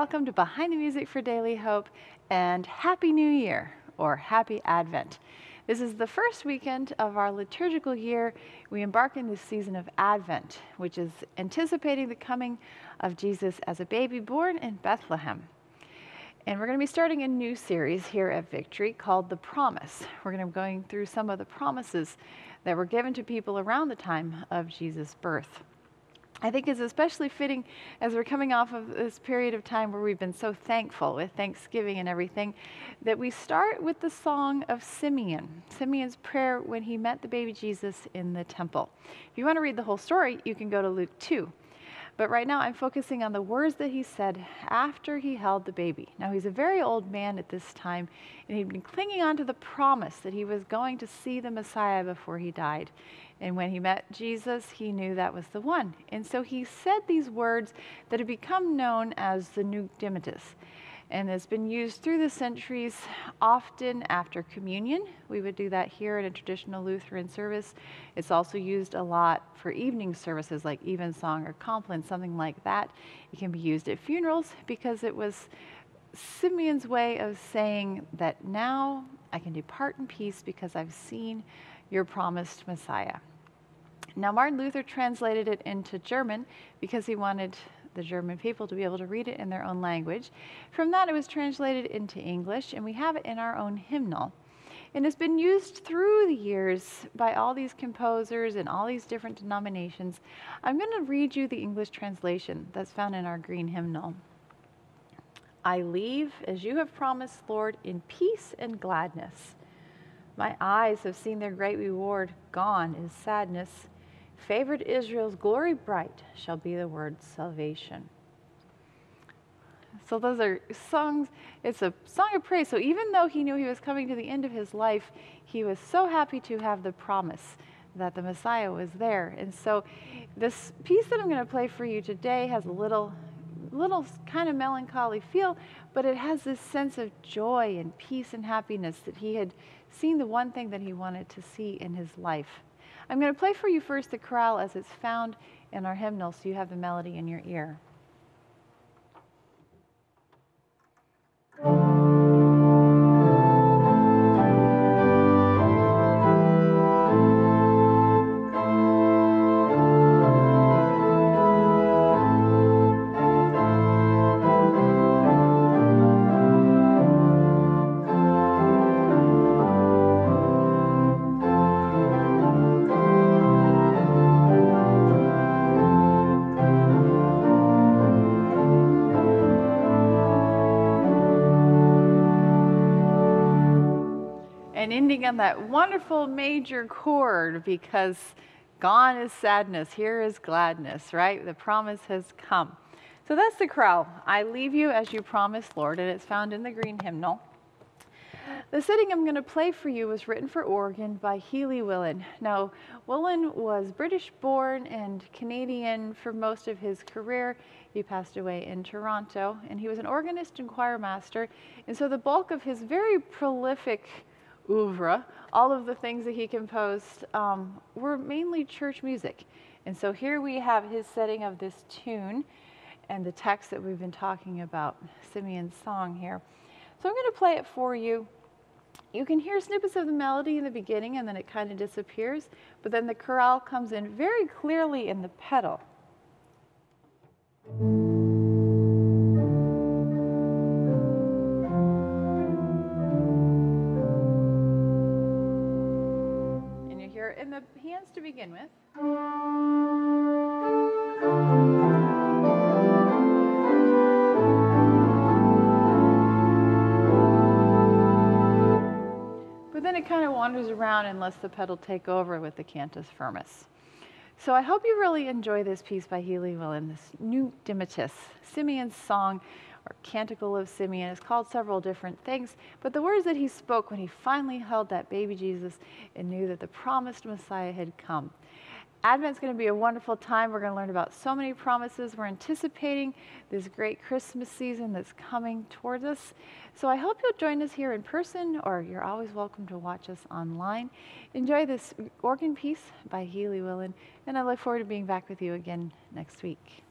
welcome to Behind the Music for Daily Hope, and Happy New Year, or Happy Advent. This is the first weekend of our liturgical year. We embark in this season of Advent, which is anticipating the coming of Jesus as a baby born in Bethlehem. And we're going to be starting a new series here at Victory called The Promise. We're going to be going through some of the promises that were given to people around the time of Jesus' birth. I think it's especially fitting as we're coming off of this period of time where we've been so thankful with Thanksgiving and everything, that we start with the song of Simeon, Simeon's prayer when he met the baby Jesus in the temple. If you want to read the whole story, you can go to Luke 2. But right now I'm focusing on the words that he said after he held the baby. Now he's a very old man at this time, and he'd been clinging on to the promise that he was going to see the Messiah before he died. And when he met Jesus, he knew that was the one. And so he said these words that have become known as the Nunc Dimittis. And it's been used through the centuries, often after communion. We would do that here in a traditional Lutheran service. It's also used a lot for evening services like evensong or compline, something like that. It can be used at funerals because it was Simeon's way of saying that now I can depart in peace because I've seen your promised Messiah. Now, Martin Luther translated it into German because he wanted the German people to be able to read it in their own language. From that, it was translated into English, and we have it in our own hymnal. And it's been used through the years by all these composers and all these different denominations. I'm going to read you the English translation that's found in our green hymnal. I leave, as you have promised, Lord, in peace and gladness. My eyes have seen their great reward, gone is sadness. Favored Israel's glory bright shall be the word salvation. So those are songs, it's a song of praise. So even though he knew he was coming to the end of his life, he was so happy to have the promise that the Messiah was there. And so this piece that I'm going to play for you today has a little kind of melancholy feel, but it has this sense of joy and peace and happiness that he had seen the one thing that he wanted to see in his life. I'm going to play for you first the chorale as it's found in our hymnal, so you have the melody in your ear. And ending on that wonderful major chord, because gone is sadness, here is gladness, right? The promise has come. So that's the chorale. I leave you as you promised, Lord, and it's found in the green hymnal. The setting I'm going to play for you was written for organ by Healey Willan. Now, Willan was British born and Canadian for most of his career. He passed away in Toronto, and he was an organist and choir master. And so the bulk of his very prolific oeuvre, all of the things that he composed were mainly church music. And so here we have his setting of this tune and the text that we've been talking about, Simeon's song here. So I'm going to play it for you. You can hear snippets of the melody in the beginning and then it kind of disappears, but then the chorale comes in very clearly in the pedal. In the hands to begin with. But then it kind of wanders around and lets the pedal take over with the cantus firmus. So I hope you really enjoy this piece by Healey Willan, this Nunc Dimittis, Simeon's song, or Canticle of Simeon. It's called several different things, but the words that he spoke when he finally held that baby Jesus and knew that the promised Messiah had come. Advent's going to be a wonderful time. We're going to learn about so many promises. We're anticipating this great Christmas season that's coming towards us. So I hope you'll join us here in person, or you're always welcome to watch us online. Enjoy this organ piece by Healey Willan, and I look forward to being back with you again next week.